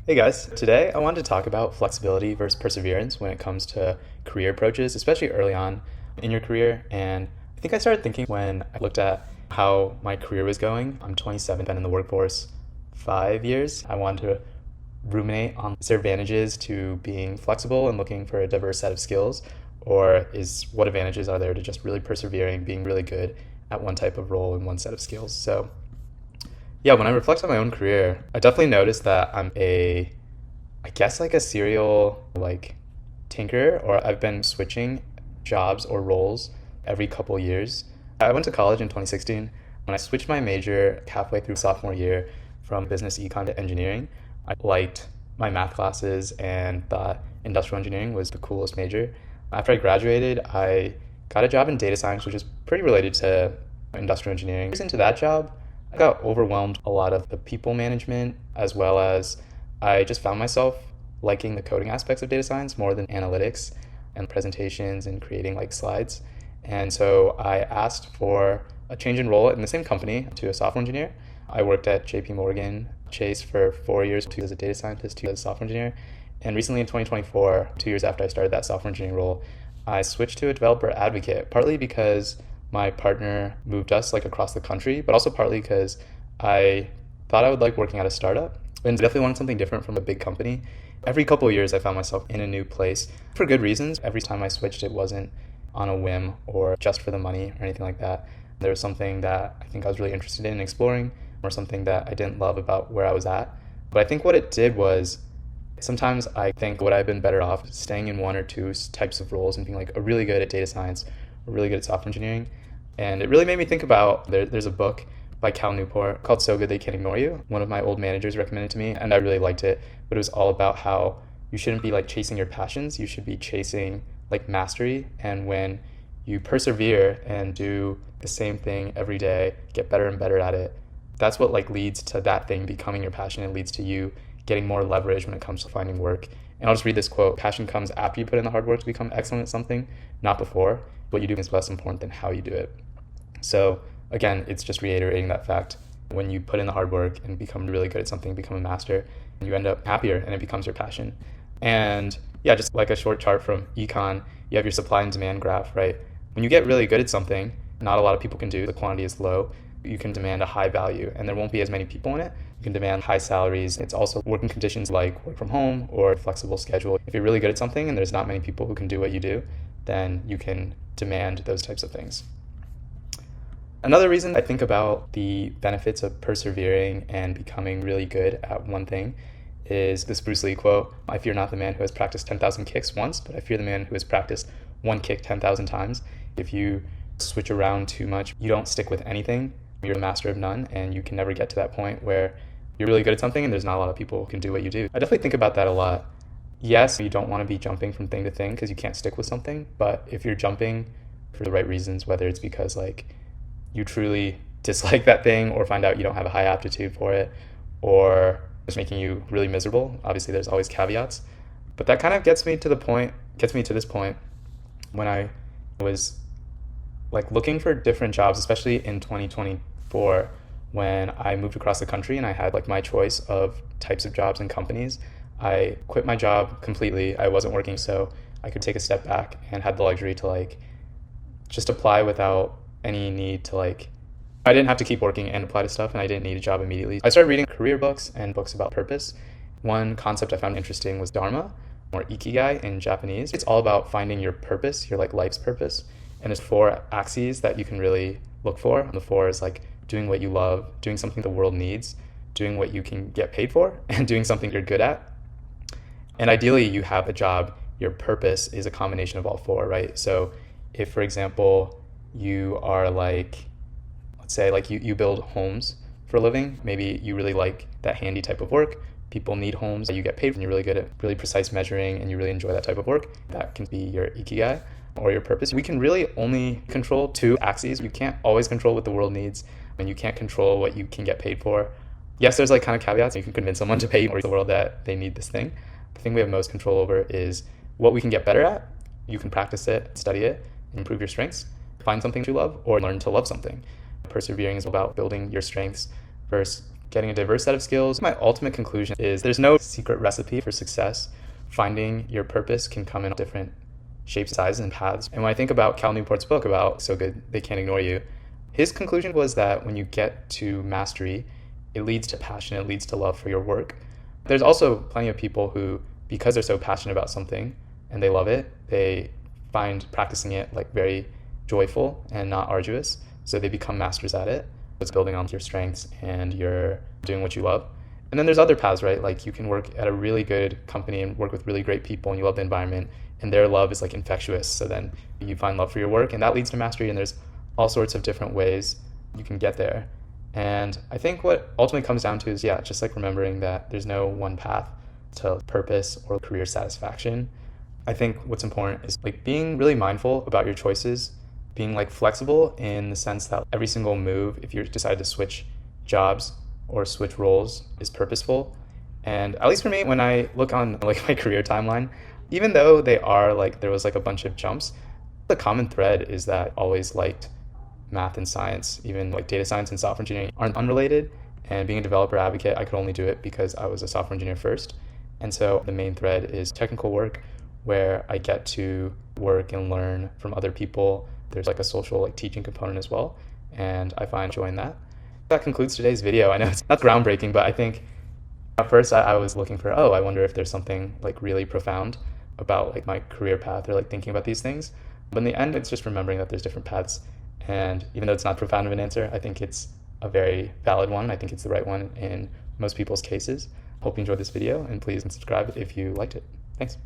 Hey guys, today I wanted to talk about flexibility versus perseverance when it comes to career approaches, especially early on in your career. And I think I started thinking when I looked at how my career was going. I'm 27, been in the workforce 5 years. I wanted to ruminate on is there advantages to being flexible and looking for a diverse set of skills, or is what advantages are there to just really persevering, being really good at one type of role and one set of skills. So yeah, when I reflect on my own career, I definitely noticed that I guess like a serial tinker, or I've been switching jobs or roles every couple years. I went to college in 2016. When I switched my major halfway through sophomore year from business econ to engineering, I liked my math classes and thought industrial engineering was the coolest major. After I graduated, I got a job in data science, which is pretty related to industrial engineering. Into that job, I got overwhelmed a lot of the people management, as well as I just found myself liking the coding aspects of data science more than analytics and presentations and creating like slides. And so I asked for a change in role in the same company to a software engineer. I worked at JP Morgan Chase for 4 years, 2 as a data scientist, 2 as a software engineer. And recently in 2024, 2 years after I started that software engineering role, I switched to a developer advocate, partly because my partner moved us like across the country, but also partly because I thought I would like working at a startup and definitely wanted something different from a big company. Every couple of years, I found myself in a new place for good reasons. Every time I switched, it wasn't on a whim or just for the money or anything like that. There was something that I think I was really interested in exploring, or something that I didn't love about where I was at. But I think what it did was sometimes I think would I have been better off staying in one or two types of roles and being like a really good at data science, or really good at software engineering. And it really made me think about, there's a book by Cal Newport called So Good They Can't Ignore You. One of my old managers recommended it to me, and I really liked it. But it was all about how you shouldn't be like chasing your passions. You should be chasing like mastery. And when you persevere and do the same thing every day, get better and better at it, that's what like leads to that thing becoming your passion. It leads to you getting more leverage when it comes to finding work. And I'll just read this quote: passion comes after you put in the hard work to become excellent at something, not before. What you do is less important than how you do it. So again, it's just reiterating that fact. When you put in the hard work and become really good at something, become a master, you end up happier and it becomes your passion. And yeah, just like a short chart from econ, you have your supply and demand graph, right? When you get really good at something, not a lot of people can do, the quantity is low, you can demand a high value and there won't be as many people in it. You can demand high salaries. It's also working conditions like work from home or flexible schedule. If you're really good at something and there's not many people who can do what you do, then you can demand those types of things. Another reason I think about the benefits of persevering and becoming really good at one thing is this Bruce Lee quote: I fear not the man who has practiced 10,000 kicks once, but I fear the man who has practiced one kick 10,000 times. If you switch around too much, you don't stick with anything. You're the master of none, and you can never get to that point where you're really good at something and there's not a lot of people who can do what you do. I definitely think about that a lot. Yes, you don't want to be jumping from thing to thing because you can't stick with something, but if you're jumping for the right reasons, whether it's because like you truly dislike that thing or find out you don't have a high aptitude for it, or it's making you really miserable, obviously there's always caveats. But that kind of gets me to this point when I was like looking for different jobs, especially in 2024 when I moved across the country and I had like my choice of types of jobs and companies. I quit my job completely. I wasn't working, so I could take a step back and had the luxury to like just apply without any need to like, I didn't have to keep working and apply to stuff, and I didn't need a job immediately. I started reading career books and books about purpose. One concept I found interesting was dharma, or ikigai in Japanese. It's all about finding your purpose, your like life's purpose. And there's 4 axes that you can really look for. And the 4 is like doing what you love, doing something the world needs, doing what you can get paid for, and doing something you're good at. And ideally you have a job, your purpose is a combination of all 4, right? So if, for example, you are like, let's say like you build homes for a living, maybe you really like that handy type of work. People need homes, you get paid and you're really good at really precise measuring and you really enjoy that type of work. That can be your ikigai or your purpose. We can really only control 2 axes. You can't always control what the world needs, and you can't control what you can get paid for. Yes, there's like kind of caveats. You can convince someone to pay you or the world that they need this thing. The thing we have most control over is what we can get better at. You can practice it, study it, improve your strengths, find something you love, or learn to love something. Persevering is about building your strengths versus getting a diverse set of skills. My ultimate conclusion is there's no secret recipe for success. Finding your purpose can come in different shapes, sizes, and paths. And when I think about Cal Newport's book about So Good They Can't Ignore You, his conclusion was that when you get to mastery, it leads to passion, it leads to love for your work. There's also plenty of people who, because they're so passionate about something and they love it, they find practicing it like very joyful and not arduous. So they become masters at it. It's building on your strengths and you're doing what you love. And then there's other paths, right? Like you can work at a really good company and work with really great people and you love the environment and their love is like infectious. So then you find love for your work and that leads to mastery, and there's all sorts of different ways you can get there. And I think what ultimately comes down to is, just like remembering that there's no one path to purpose or career satisfaction. I think what's important is like being really mindful about your choices, being like flexible in the sense that every single move, if you decide to switch jobs or switch roles, is purposeful. And at least for me, when I look on like my career timeline, even though there was like a bunch of jumps, the common thread is that I always liked math and science. Even like data science and software engineering aren't unrelated. And being a developer advocate, I could only do it because I was a software engineer first. And so the main thread is technical work, where I get to work and learn from other people. There's like a social like teaching component as well, and I find enjoying that. That concludes today's video. I know it's not groundbreaking, but I think at first I was looking for, I wonder if there's something like really profound about like my career path or like thinking about these things. But in the end, it's just remembering that there's different paths. And even though it's not profound of an answer, I think it's a very valid one. I think it's the right one in most people's cases. Hope you enjoyed this video, and please subscribe if you liked it. Thanks.